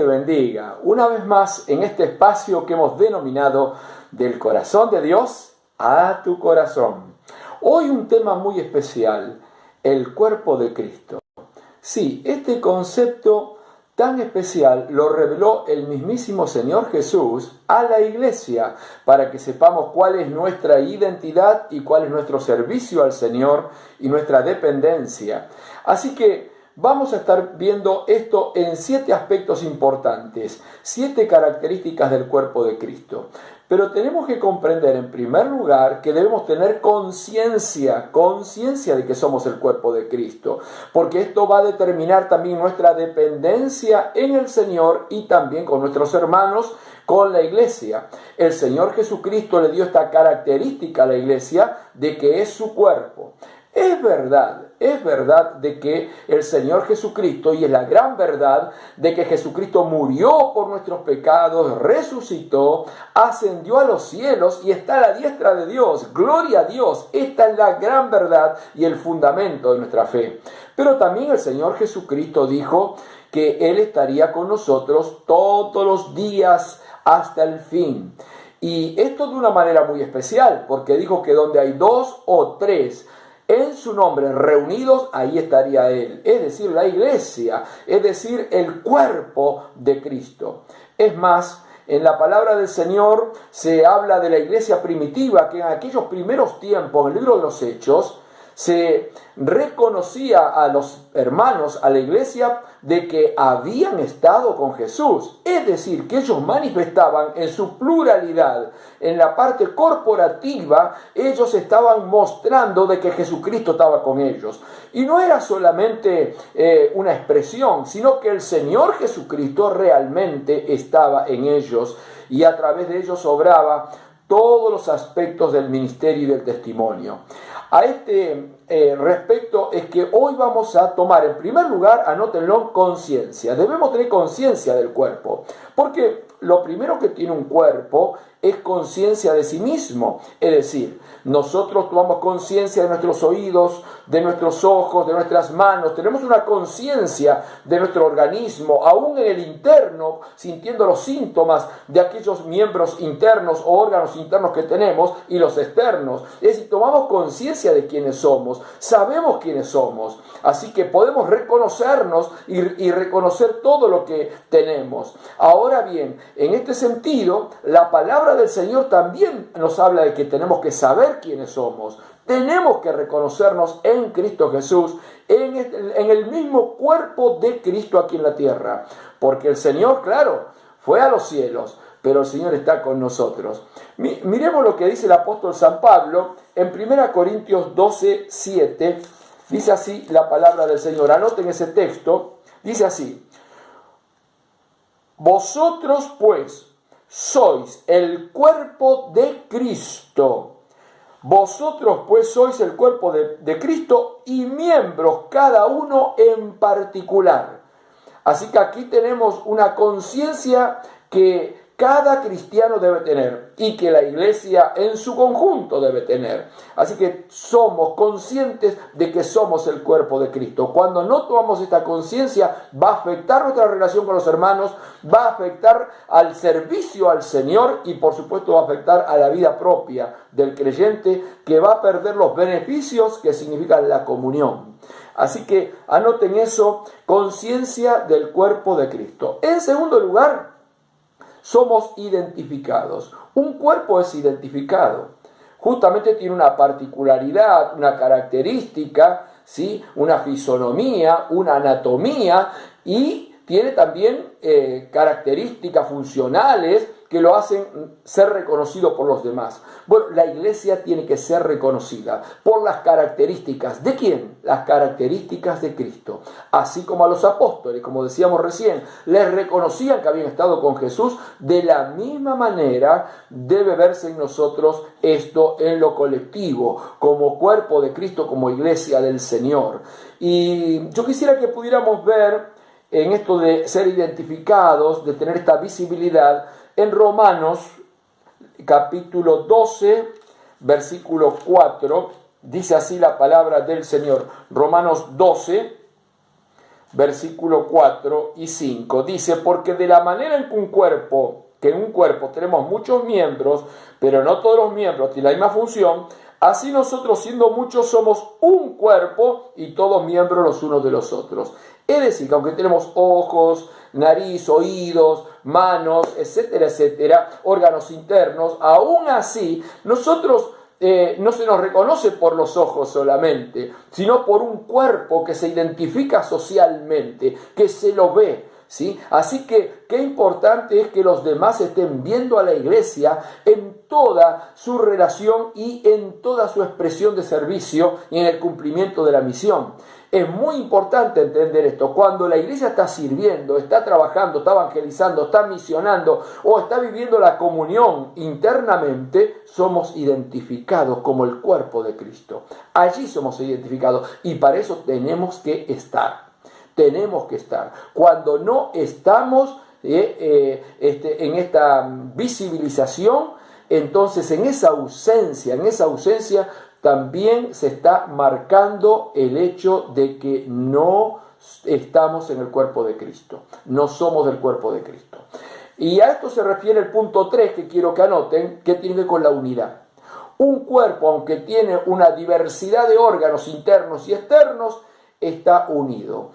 te bendiga. Una vez más en este espacio que hemos denominado Del corazón de Dios a tu corazón. Hoy un tema muy especial, el cuerpo de Cristo. Sí, este concepto tan especial lo reveló el mismísimo Señor Jesús a la iglesia para que sepamos cuál es nuestra identidad y cuál es nuestro servicio al Señor y nuestra dependencia. Así que vamos a estar viendo esto en 7 aspectos importantes, 7 características del cuerpo de Cristo. Pero tenemos que comprender en primer lugar que debemos tener conciencia de que somos el cuerpo de Cristo, porque esto va a determinar también nuestra dependencia en el Señor y también con nuestros hermanos, con la iglesia. El Señor Jesucristo le dio esta característica a la iglesia de que es su cuerpo. Es verdad de que el Señor Jesucristo, y es la gran verdad de que Jesucristo murió por nuestros pecados, resucitó, ascendió a los cielos y está a la diestra de Dios. Gloria a Dios, esta es la gran verdad y el fundamento de nuestra fe. Pero también el Señor Jesucristo dijo que Él estaría con nosotros todos los días hasta el fin. Y esto de una manera muy especial, porque dijo que donde hay 2 o 3 en su nombre reunidos, ahí estaría Él, es decir, la iglesia, es decir, el cuerpo de Cristo. Es más, en la palabra del Señor se habla de la iglesia primitiva, que en aquellos primeros tiempos, en el libro de los Hechos, se reconocía a los hermanos, a la iglesia, de que habían estado con Jesús. Es decir, que ellos manifestaban en su pluralidad, en la parte corporativa, ellos estaban mostrando de que Jesucristo estaba con ellos. Y no era solamente una expresión, sino que el Señor Jesucristo realmente estaba en ellos y a través de ellos obraba todos los aspectos del ministerio y del testimonio. A este respecto es que hoy vamos a tomar, en primer lugar, anótenlo, conciencia. Debemos tener conciencia del cuerpo, porque lo primero que tiene un cuerpo es conciencia de sí mismo. Es decir, nosotros tomamos conciencia de nuestros oídos, de nuestros ojos, de nuestras manos. Tenemos una conciencia de nuestro organismo, aún en el interno, sintiendo los síntomas de aquellos miembros internos o órganos internos que tenemos y los externos. Es decir, tomamos conciencia de quiénes somos, sabemos quiénes somos. Así que podemos reconocernos y reconocer todo lo que tenemos. Ahora bien, en este sentido, la palabra del Señor también nos habla de que tenemos que saber quiénes somos. Tenemos que reconocernos en Cristo Jesús, en el mismo cuerpo de Cristo aquí en la tierra. Porque el Señor, claro, fue a los cielos, pero el Señor está con nosotros. Miremos lo que dice el apóstol San Pablo en 1 Corintios 12, 7. Dice así la palabra del Señor. Anoten ese texto. Dice así: vosotros pues sois el cuerpo de Cristo. Vosotros pues sois el cuerpo de Cristo y miembros cada uno en particular. Así que aquí tenemos una conciencia que cada cristiano debe tener y que la iglesia en su conjunto debe tener. Así que somos conscientes de que somos el cuerpo de Cristo. Cuando no tomamos esta conciencia, va a afectar nuestra relación con los hermanos, va a afectar al servicio al Señor y por supuesto va a afectar a la vida propia del creyente, que va a perder los beneficios que significan la comunión. Así que anoten eso, conciencia del cuerpo de Cristo. En segundo lugar, somos identificados. Un cuerpo es identificado. Justamente tiene una particularidad, una característica, ¿sí? Una fisonomía, una anatomía y tiene también características funcionales que lo hacen ser reconocido por los demás. Bueno, la iglesia tiene que ser reconocida por las características. ¿De quién? Las características de Cristo. Así como a los apóstoles, como decíamos recién, les reconocían que habían estado con Jesús, de la misma manera debe verse en nosotros esto en lo colectivo, como cuerpo de Cristo, como iglesia del Señor. Y yo quisiera que pudiéramos ver en esto de ser identificados, de tener esta visibilidad, en Romanos capítulo 12, versículo 4, dice así la palabra del Señor. Romanos 12, versículo 4 y 5. Dice, porque de la manera en que en un cuerpo tenemos muchos miembros, pero no todos los miembros tienen la misma función, así nosotros siendo muchos somos un cuerpo y todos miembros los unos de los otros. Es decir, que aunque tenemos ojos, nariz, oídos, manos, etcétera, etcétera, órganos internos, aún así nosotros no se nos reconoce por los ojos solamente, sino por un cuerpo que se identifica socialmente, que se lo ve, ¿sí? Así que qué importante es que los demás estén viendo a la iglesia en toda su relación y en toda su expresión de servicio y en el cumplimiento de la misión. Es muy importante entender esto. Cuando la iglesia está sirviendo, está trabajando, está evangelizando, está misionando o está viviendo la comunión internamente, somos identificados como el cuerpo de Cristo. Allí somos identificados y para eso tenemos que estar. Tenemos que estar. Cuando no estamos en esta visibilización, entonces en esa ausencia también se está marcando el hecho de que no estamos en el cuerpo de Cristo, no somos del cuerpo de Cristo. Y a esto se refiere el punto 3 que quiero que anoten, que tiene que ver con la unidad. Un cuerpo, aunque tiene una diversidad de órganos internos y externos, está unido.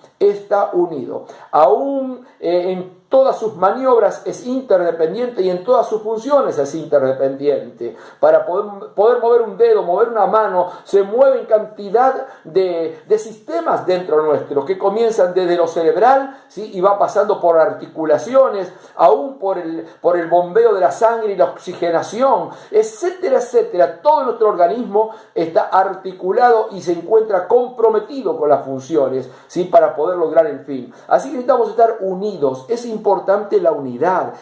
Aún en todas sus maniobras es interdependiente y en todas sus funciones es interdependiente. Para poder mover un dedo, mover una mano, se mueven cantidad de sistemas dentro nuestro que comienzan desde lo cerebral, ¿sí? Y va pasando por articulaciones, aún por el bombeo de la sangre y la oxigenación, etcétera, etcétera. Todo nuestro organismo está articulado y se encuentra comprometido con las funciones, ¿sí? Para poder lograr el fin. Así que necesitamos estar unidos. Es importante la unidad,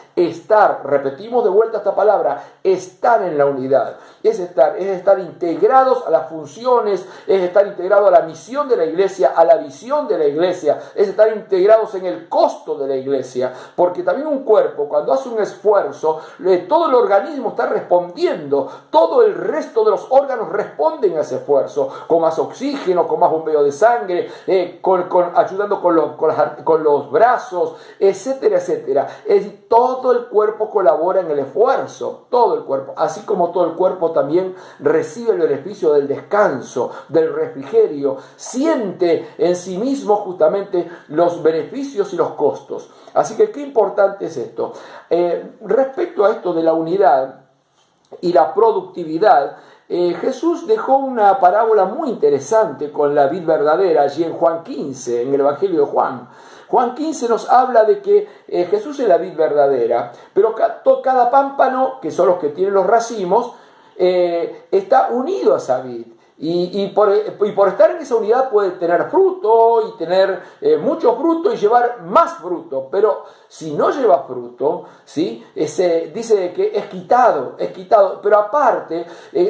repetimos de vuelta esta palabra, estar en la unidad, es estar integrados a las funciones, es estar integrados a la misión de la iglesia, a la visión de la iglesia, es estar integrados en el costo de la iglesia, porque también un cuerpo cuando hace un esfuerzo, todo el organismo está respondiendo, todo el resto de los órganos responden a ese esfuerzo, con más oxígeno, con más bombeo de sangre, ayudando con los brazos, etcétera, etcétera. Es decir, todo el cuerpo colabora en el esfuerzo, todo el cuerpo, así como todo el cuerpo también recibe el beneficio del descanso, del refrigerio, siente en sí mismo justamente los beneficios y los costos. Así que qué importante es esto. Respecto a esto de la unidad y la productividad, Jesús dejó una parábola muy interesante con la vid verdadera allí en Juan 15, en el Evangelio de Juan. Juan 15 nos habla de que Jesús es la vid verdadera, pero cada pámpano, que son los que tienen los racimos, está unido a esa vid. Y por estar en esa unidad puede tener fruto y tener mucho fruto y llevar más fruto. Pero si no lleva fruto, ¿sí? Dice que es quitado. Pero aparte,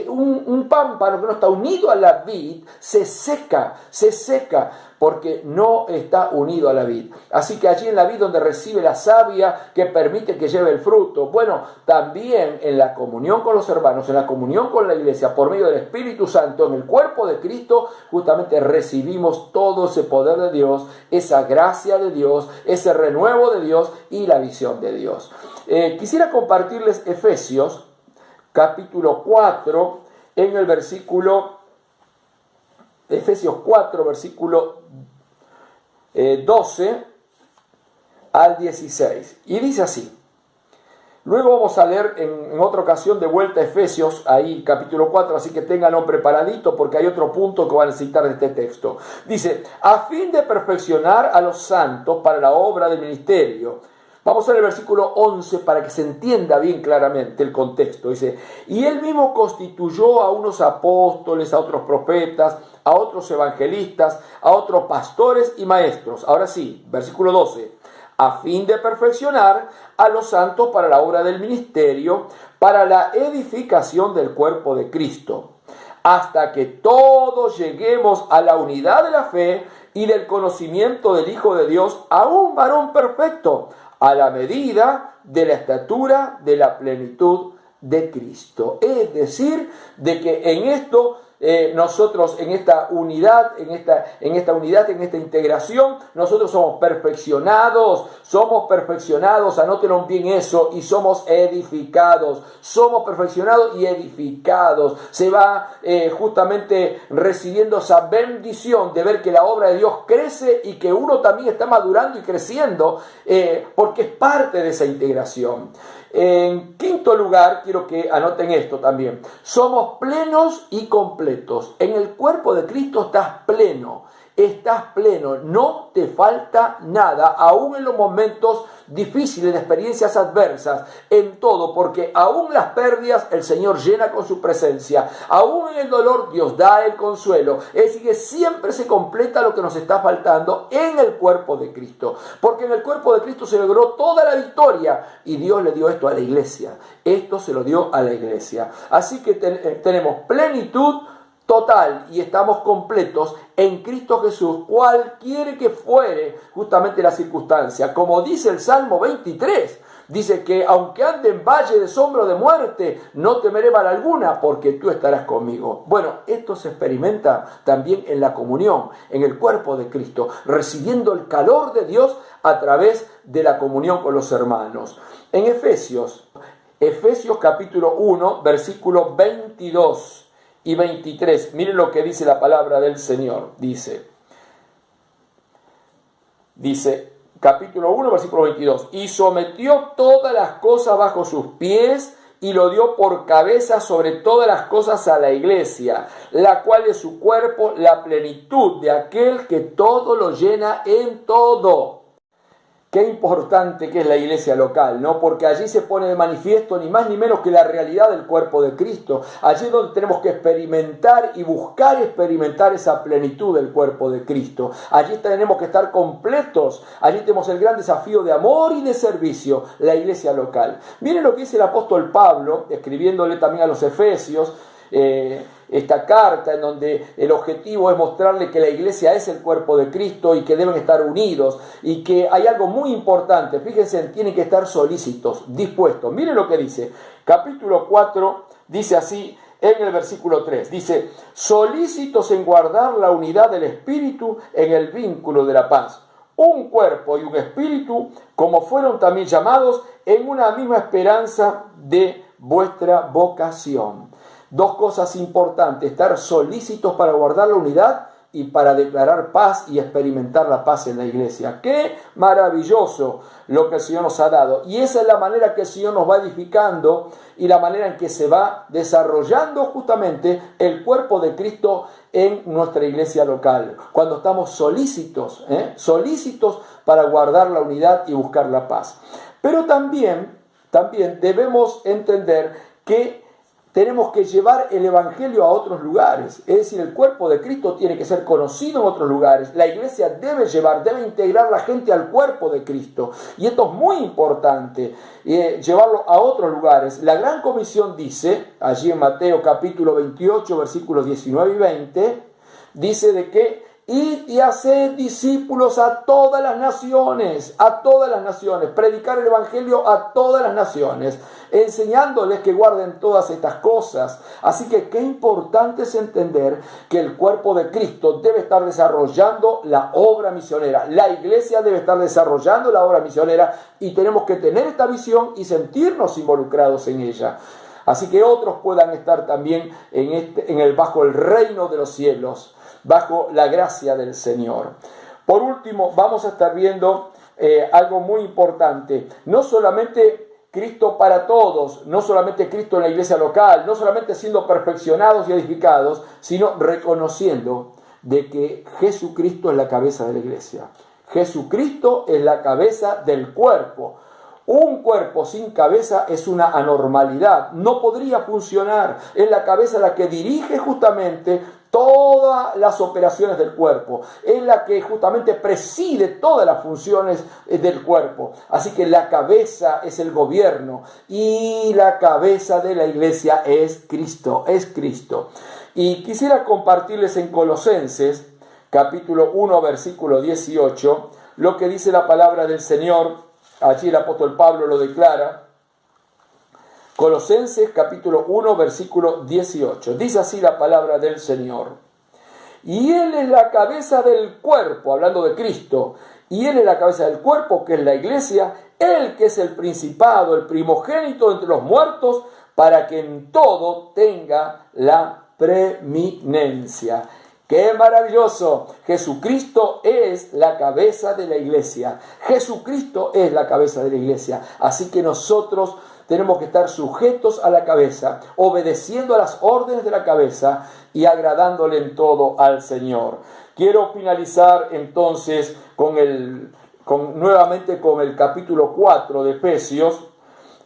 un pámpano que no está unido a la vid se seca. Porque no está unido a la vid. Así que allí en la vid donde recibe la savia que permite que lleve el fruto. Bueno, también en la comunión con los hermanos, en la comunión con la iglesia, por medio del Espíritu Santo, en el cuerpo de Cristo, justamente recibimos todo ese poder de Dios, esa gracia de Dios, ese renuevo de Dios y la visión de Dios. Quisiera compartirles Efesios, capítulo 4, en el versículo Efesios 4, versículo 12 al 16. Y dice así. Luego vamos a leer en otra ocasión de vuelta Efesios, ahí capítulo 4, así que ténganlo preparadito porque hay otro punto que van a necesitar de este texto. Dice, a fin de perfeccionar a los santos para la obra del ministerio. Vamos a ver el versículo 11 para que se entienda bien claramente el contexto. Dice, y él mismo constituyó a unos apóstoles, a otros profetas, a otros evangelistas, a otros pastores y maestros. Ahora sí, versículo 12. A fin de perfeccionar a los santos para la obra del ministerio, para la edificación del cuerpo de Cristo, hasta que todos lleguemos a la unidad de la fe y del conocimiento del Hijo de Dios, a un varón perfecto, a la medida de la estatura de la plenitud de Cristo. Es decir, de que en esto nosotros en esta unidad, en esta integración, nosotros somos perfeccionados, anótenlo bien eso, y somos edificados, somos perfeccionados y edificados. Se va justamente recibiendo esa bendición de ver que la obra de Dios crece y que uno también está madurando y creciendo, porque es parte de esa integración. En quinto lugar, quiero que anoten esto también. Somos plenos y completos. En el cuerpo de Cristo estás pleno, no te falta nada, aún en los momentos difíciles de experiencias adversas, en todo, porque aún las pérdidas el Señor llena con su presencia, aún en el dolor Dios da el consuelo. Es decir, que siempre se completa lo que nos está faltando en el cuerpo de Cristo, porque en el cuerpo de Cristo se logró toda la victoria y Dios le dio esto a la iglesia, esto se lo dio a la iglesia. Así que tenemos plenitud total y estamos completos en Cristo Jesús, cualquiera que fuere justamente la circunstancia. Como dice el Salmo 23, dice que aunque ande en valle de sombra de muerte, no temeré mal alguna, porque tú estarás conmigo. Bueno, esto se experimenta también en la comunión, en el cuerpo de Cristo, recibiendo el calor de Dios a través de la comunión con los hermanos. En Efesios capítulo 1, versículo 22 y 23. Miren lo que dice la palabra del Señor. Dice capítulo 1, versículo 22. Y sometió todas las cosas bajo sus pies y lo dio por cabeza sobre todas las cosas a la iglesia, la cual es su cuerpo, la plenitud de aquel que todo lo llena en todo. Qué importante que es la iglesia local, ¿no? Porque allí se pone de manifiesto ni más ni menos que la realidad del cuerpo de Cristo. Allí es donde tenemos que experimentar y buscar experimentar esa plenitud del cuerpo de Cristo. Allí tenemos que estar completos. Allí tenemos el gran desafío de amor y de servicio, la iglesia local. Miren lo que dice el apóstol Pablo, escribiéndole también a los Efesios, esta carta en donde el objetivo es mostrarle que la iglesia es el cuerpo de Cristo y que deben estar unidos y que hay algo muy importante. Fíjense, tienen que estar solícitos, dispuestos. Miren lo que dice, capítulo 4, dice así en el versículo 3, dice: solícitos en guardar la unidad del espíritu en el vínculo de la paz, un cuerpo y un espíritu, como fueron también llamados en una misma esperanza de vuestra vocación. Dos cosas importantes: estar solícitos para guardar la unidad y para declarar paz y experimentar la paz en la iglesia. ¡Qué maravilloso lo que el Señor nos ha dado! Y esa es la manera que el Señor nos va edificando y la manera en que se va desarrollando justamente el cuerpo de Cristo en nuestra iglesia local. Cuando estamos solícitos para guardar la unidad y buscar la paz. Pero también debemos entender que tenemos que llevar el evangelio a otros lugares. Es decir, el cuerpo de Cristo tiene que ser conocido en otros lugares. La iglesia debe integrar la gente al cuerpo de Cristo. Y esto es muy importante, llevarlo a otros lugares. La Gran Comisión dice, allí en Mateo capítulo 28, versículos 19 y 20, dice de que id y haced discípulos a todas las naciones, predicar el evangelio a todas las naciones, enseñándoles que guarden todas estas cosas. Así que qué importante es entender que el cuerpo de Cristo debe estar desarrollando la obra misionera, la iglesia debe estar desarrollando la obra misionera y tenemos que tener esta visión y sentirnos involucrados en ella. Así que otros puedan estar también bajo el reino de los cielos, bajo la gracia del Señor. Por último, vamos a estar viendo algo muy importante. No solamente Cristo para todos, no solamente Cristo en la iglesia local, no solamente siendo perfeccionados y edificados, sino reconociendo de que Jesucristo es la cabeza de la iglesia. Jesucristo es la cabeza del cuerpo. Un cuerpo sin cabeza es una anormalidad, no podría funcionar. Es la cabeza la que dirige justamente todas las operaciones del cuerpo, es la que justamente preside todas las funciones del cuerpo. Así que la cabeza es el gobierno y la cabeza de la iglesia es Cristo, Y quisiera compartirles en Colosenses, capítulo 1, versículo 18, lo que dice la palabra del Señor. Allí el apóstol Pablo lo declara. Colosenses capítulo 1, versículo 18. Dice así la palabra del Señor. Y Él es la cabeza del cuerpo, hablando de Cristo, y Él es la cabeza del cuerpo, que es la iglesia, Él que es el principado, el primogénito entre los muertos, para que en todo tenga la preeminencia. ¡Qué maravilloso! Jesucristo es la cabeza de la iglesia. Jesucristo es la cabeza de la iglesia. Así que nosotros tenemos que estar sujetos a la cabeza, obedeciendo a las órdenes de la cabeza y agradándole en todo al Señor. Quiero finalizar entonces nuevamente con el capítulo 4 de Efesios,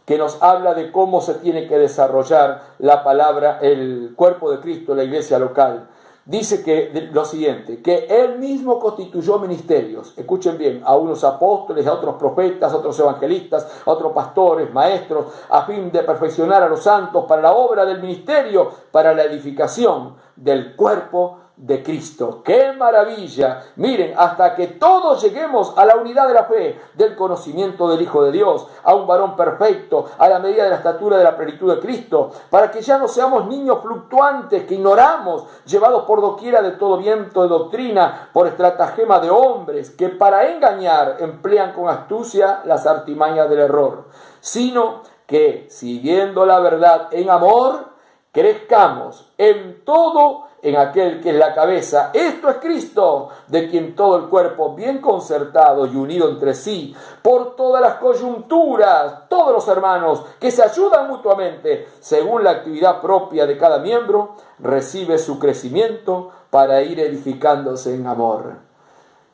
que nos habla de cómo se tiene que desarrollar la palabra, el cuerpo de Cristo, la iglesia local. Dice que lo siguiente, que Él mismo constituyó ministerios, escuchen bien, a unos apóstoles, a otros profetas, a otros evangelistas, a otros pastores, maestros, a fin de perfeccionar a los santos para la obra del ministerio, para la edificación del cuerpo de Cristo. ¡Qué maravilla! Miren, hasta que todos lleguemos a la unidad de la fe, del conocimiento del Hijo de Dios, a un varón perfecto, a la medida de la estatura de la plenitud de Cristo, para que ya no seamos niños fluctuantes que ignoramos, llevados por doquiera de todo viento de doctrina, por estratagema de hombres, que para engañar emplean con astucia las artimañas del error, sino que, siguiendo la verdad en amor, crezcamos en todo en aquel que es la cabeza, esto es Cristo, de quien todo el cuerpo, bien concertado y unido entre sí, por todas las coyunturas, todos los hermanos que se ayudan mutuamente, según la actividad propia de cada miembro, recibe su crecimiento para ir edificándose en amor.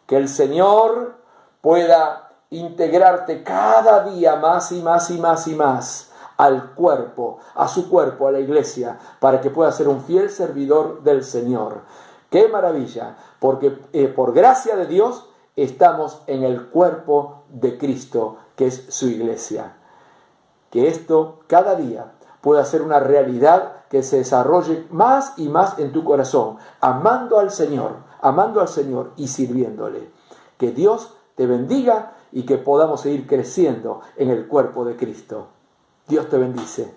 Que el Señor pueda integrarte cada día más y más y más y más al cuerpo, a su cuerpo, a la iglesia, para que pueda ser un fiel servidor del Señor. ¡Qué maravilla! Porque por gracia de Dios estamos en el cuerpo de Cristo, que es su iglesia. Que esto cada día pueda ser una realidad que se desarrolle más y más en tu corazón, amando al Señor y sirviéndole. Que Dios te bendiga y que podamos seguir creciendo en el cuerpo de Cristo. Dios te bendice.